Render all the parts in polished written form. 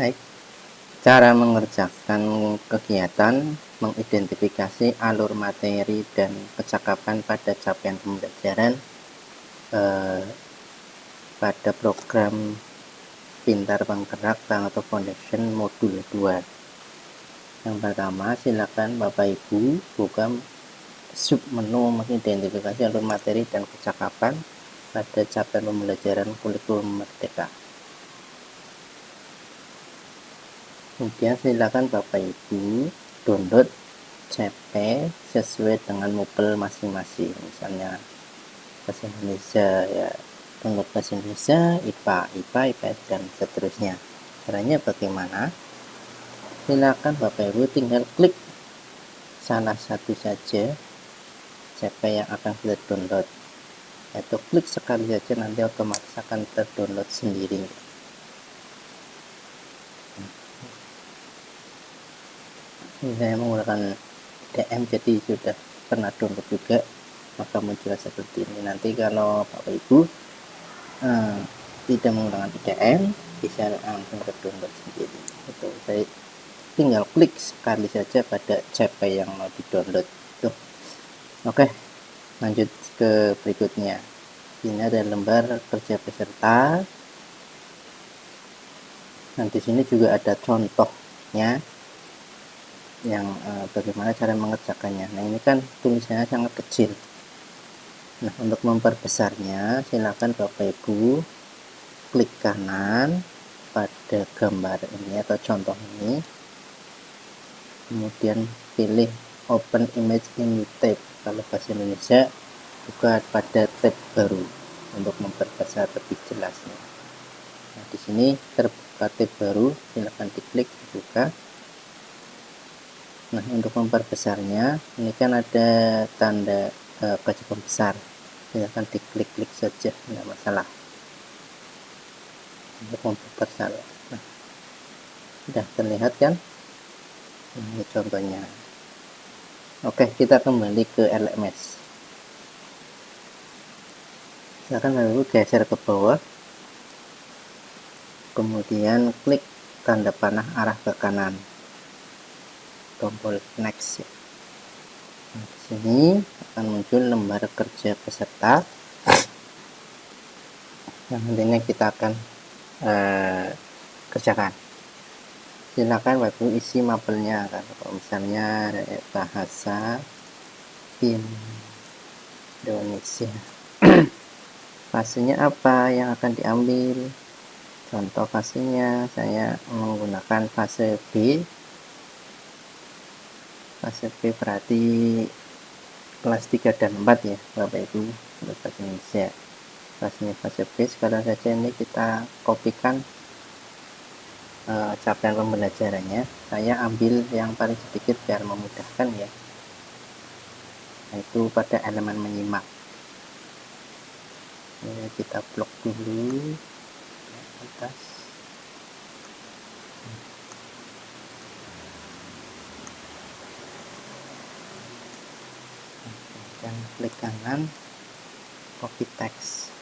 Baik, cara mengerjakan kegiatan mengidentifikasi alur materi dan kecakapan pada capaian pembelajaran pada program Pintar Penggerak atau Foundation Modul 2. Yang pertama, silakan Bapak Ibu buka submenu mengidentifikasi alur materi dan kecakapan pada capaian pembelajaran kurikulum Merdeka. Kemudian silakan Bapak Ibu download CP sesuai dengan mobile masing-masing, misalnya bahasa Indonesia ya download bahasa Indonesia, IPA, IPS dan seterusnya. Caranya bagaimana? Silakan Bapak Ibu tinggal klik salah satu saja CP yang akan kita download, atau klik sekali saja, nanti otomatis akan terdownload sendiri. Ini saya menggunakan DM, jadi sudah pernah download juga, maka muncul seperti ini. Nanti kalau Bapak Ibu tidak menggunakan DM, bisa langsung terdownload sendiri. Itu saya tinggal klik sekali saja pada CP yang mau di-download. Tuh. Oke, lanjut ke berikutnya. Ini ada lembar kerja peserta. Nah, di sini juga ada contohnya yang bagaimana cara mengerjakannya. Nah, ini kan tulisannya sangat kecil. Nah, untuk memperbesarnya, silakan Bapak Ibu klik kanan pada gambar ini atau contoh ini, kemudian pilih Open Image in New Tab. Kalau bahasa Indonesia, buka pada tab baru untuk memperbesar lebih jelasnya. Nah, di sini terbuka tab baru, silakan diklik buka. Nah, untuk memperbesarnya, ini kan ada tanda garis besar, silakan diklik saja, tidak masalah untuk memperbesar. Nah, sudah terlihat kan? Ini contohnya. Oke, kita kembali ke LMS. Silakan lalu geser ke bawah, kemudian klik tanda panah arah ke kanan, tombol next ya. Nah, di sini akan muncul lembar kerja peserta yang nantinya kita akan kerjakan. Silakan Bapak Ibu isi mapelnya, kalau misalnya bahasa Indonesia. Fasenya apa yang akan diambil? Contoh fasenya, saya menggunakan fase B. Fase B berarti kelas 3 dan 4 ya Bapak Ibu untuk bahasa Indonesia. Fasenya fase B. Sekarang saja ini kita kopikan capaian pembelajarannya. Saya ambil yang paling sedikit biar memudahkan ya, yaitu pada elemen menyimak. Ini kita blok dulu atas. Dan klik kanan, copy text.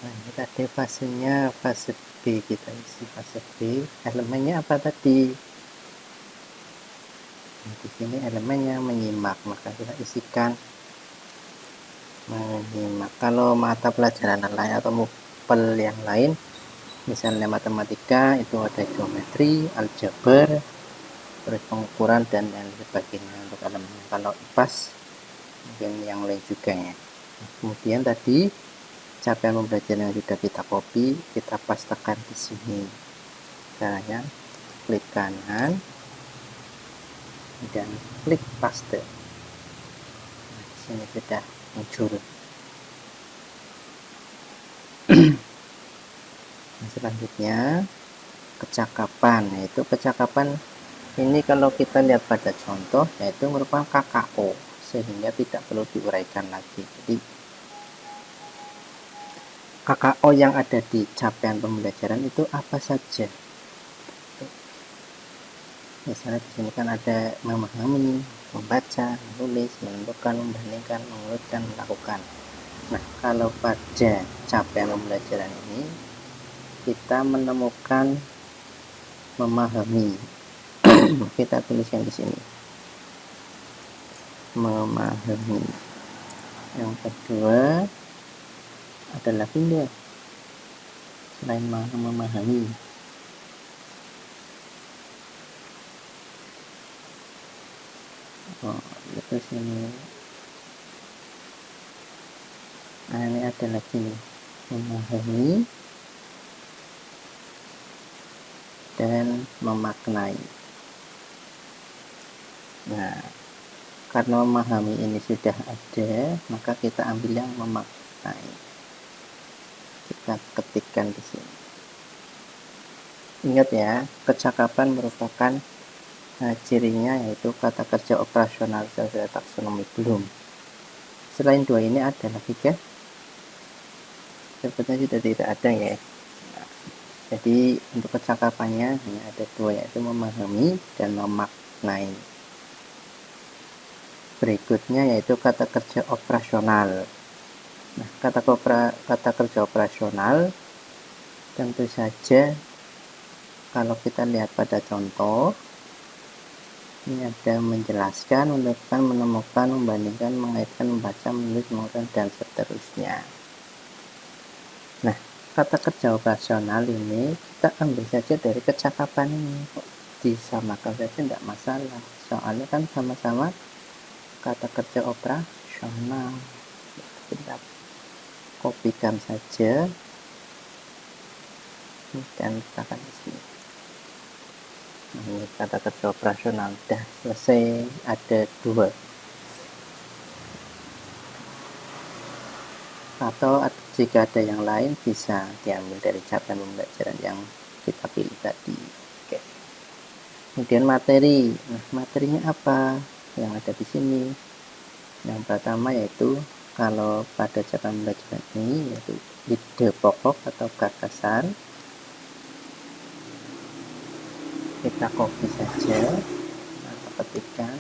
Nah, ini tadi fasenya fase B, kita isi fase B. Elemennya apa tadi? Nah, di sini elemennya menyimak, maka kita isikan menyimak. Kalau mata pelajaran lain atau mapel yang lain, misalnya matematika, itu ada geometri, aljabar, terus pengukuran dan lain sebagainya untuk elemen. Kalau IPAS mungkin yang lain juga ya. Nah, kemudian tadi capaian pembelajaran yang sudah kita copy, kita pastekan di sini. Caranya klik kanan dan klik paste. Nah, di sini sudah muncul. Nah, selanjutnya kecakapan, yaitu kecakapan ini kalau kita lihat pada contoh, yaitu merupakan KKO, sehingga tidak perlu diuraikan lagi. Jadi KKO yang ada di capaian pembelajaran itu apa saja? Misalnya di sini kan ada memahami, membaca, menulis, menentukan, membandingkan, mengurutkan, melakukan. Nah, kalau pada capaian pembelajaran ini kita menemukan memahami. Kita tuliskan di sini memahami. Yang kedua adalah pindah selain memahami. Itu sini. Nah, ini ada lagi nih, memahami dan memaknai. Nah, karena memahami ini sudah ada, maka kita ambil yang memaknai. Kita ketikkan di sini. Ingat ya, kecakapan merupakan cirinya yaitu kata kerja operasional sesuai taksonomi Bloom. Selain dua ini ada lagi kan? Sepertinya sudah tidak ada ya. Nah, jadi untuk kecakapannya hanya ada dua, yaitu memahami dan memaknai. Berikutnya yaitu kata kerja operasional. Nah, kata kerja operasional tentu saja kalau kita lihat pada contoh, ini ada menjelaskan, menentukan, menemukan, membandingkan, mengaitkan, membaca, menulis, mengulang, dan seterusnya. Nah, kata kerja operasional ini kita ambil saja dari kecakapan ini. Disamakan saja tidak masalah, soalnya kan sama-sama kata kerja operasional. Kita kopikan saja dan letakkan di sini. Nah, ini kata kerja operasional sudah selesai, ada dua. Atau jika ada yang lain bisa diambil dari capaian pembelajaran yang kita pilih tadi. Oke. Kemudian materi. Nah, materinya apa yang ada di sini? Yang pertama yaitu kalau pada capaian pembelajaran ini yaitu ide pokok atau gagasan. Kita copy saja atau ketikkan,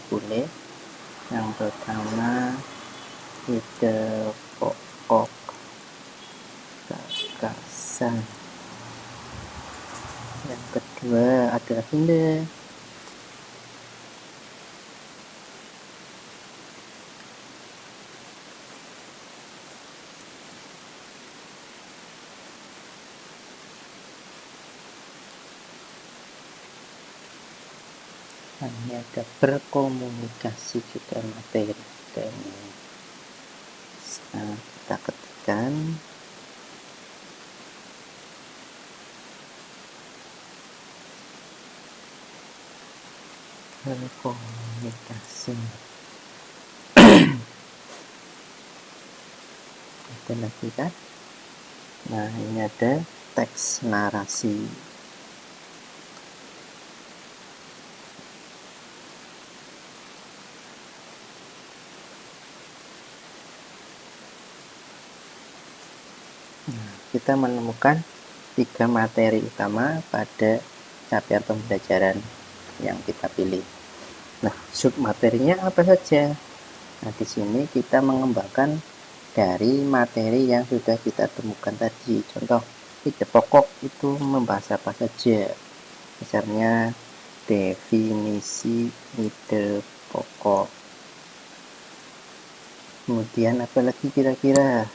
boleh. Yang pertama ide pokok gagasan. Yang kedua adalah agenda. Ini ada berkomunikasi juga materi. Dan kita ketikkan berkomunikasi. Ada lagi kan? Nah, ini ada teks narasi. Kita menemukan 3 materi utama pada capaian pembelajaran yang kita pilih. Nah, submaterinya apa saja? Nah, di sini kita mengembangkan dari materi yang sudah kita temukan tadi. Contoh, ide pokok itu membahas apa saja? Misalnya definisi ide pokok. Kemudian apa lagi kira-kira?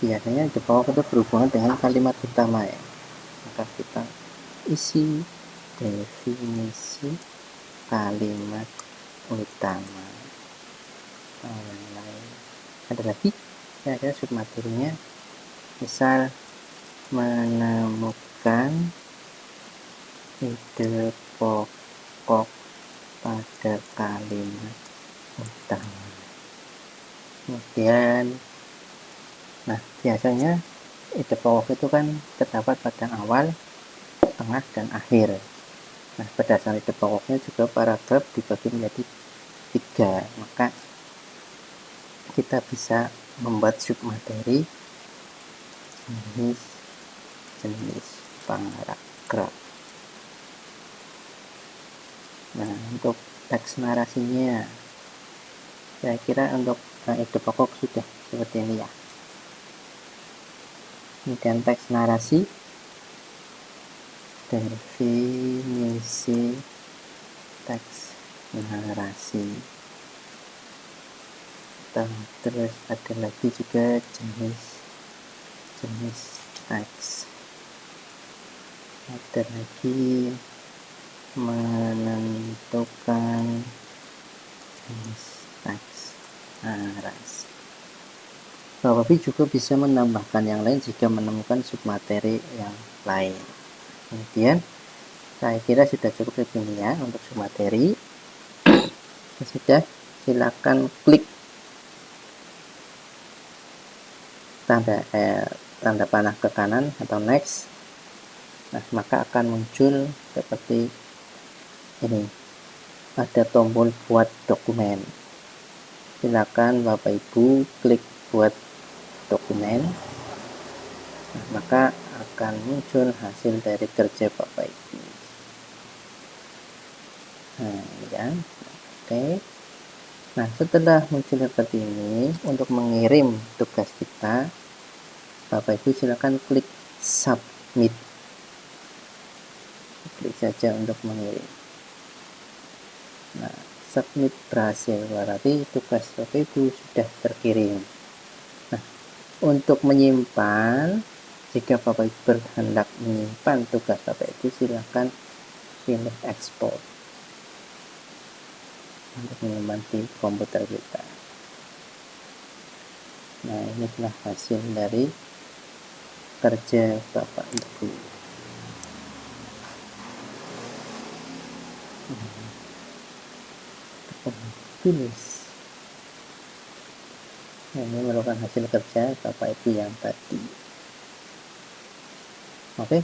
Biasanya ide pokok itu berhubungan dengan kalimat utama ya. Maka kita isi definisi kalimat utama. Ada lagi ada submaterinya, misal menemukan ide pokok pada kalimat utama. Kemudian biasanya ide pokok itu kan terdapat pada awal, tengah, dan akhir. Nah, berdasarkan ide pokoknya juga paragraf dibagi menjadi 3, maka kita bisa membuat submateri jenis paragraf. Nah, untuk teks narasinya saya kira untuk ide pokok sudah seperti ini ya. Kemudian teks narasi, definisi teks narasi. Terus ada lagi juga jenis teks, ada lagi menentukan jenis teks narasi. Bapak juga bisa menambahkan yang lain jika menemukan submateri yang lain. Kemudian saya kira sudah cukup begini ya untuk submateri. Sudah, silakan klik tanda panah ke kanan atau next. Nah, maka akan muncul seperti ini, ada tombol buat dokumen. Silakan Bapak Ibu klik buat dokumen. Nah, maka akan muncul hasil dari kerja Bapak Ibu. Nah, ya. Oke. Nah, setelah muncul seperti ini, untuk mengirim tugas kita, Bapak Ibu silakan klik submit. Klik saja untuk mengirim. Nah, submit berhasil, berarti tugas Bapak Ibu sudah terkirim. Nah, untuk menyimpan, jika Bapak Ibu berhendak menyimpan tugas Bapak Ibu, silakan pilih export untuk menyimpan di komputer kita. Nah, ini adalah hasil dari kerja Bapak Ibu. Tulis. Nah, ini merupakan hasil kerja Bapak Ibu yang tadi. Oke.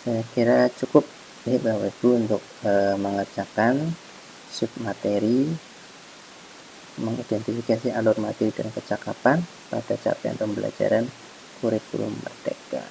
Saya kira cukup ini Bapak Ibu untuk mengerjakan submateri, mengidentifikasi alur materi dan kecakapan pada capaian pembelajaran kurikulum Merdeka.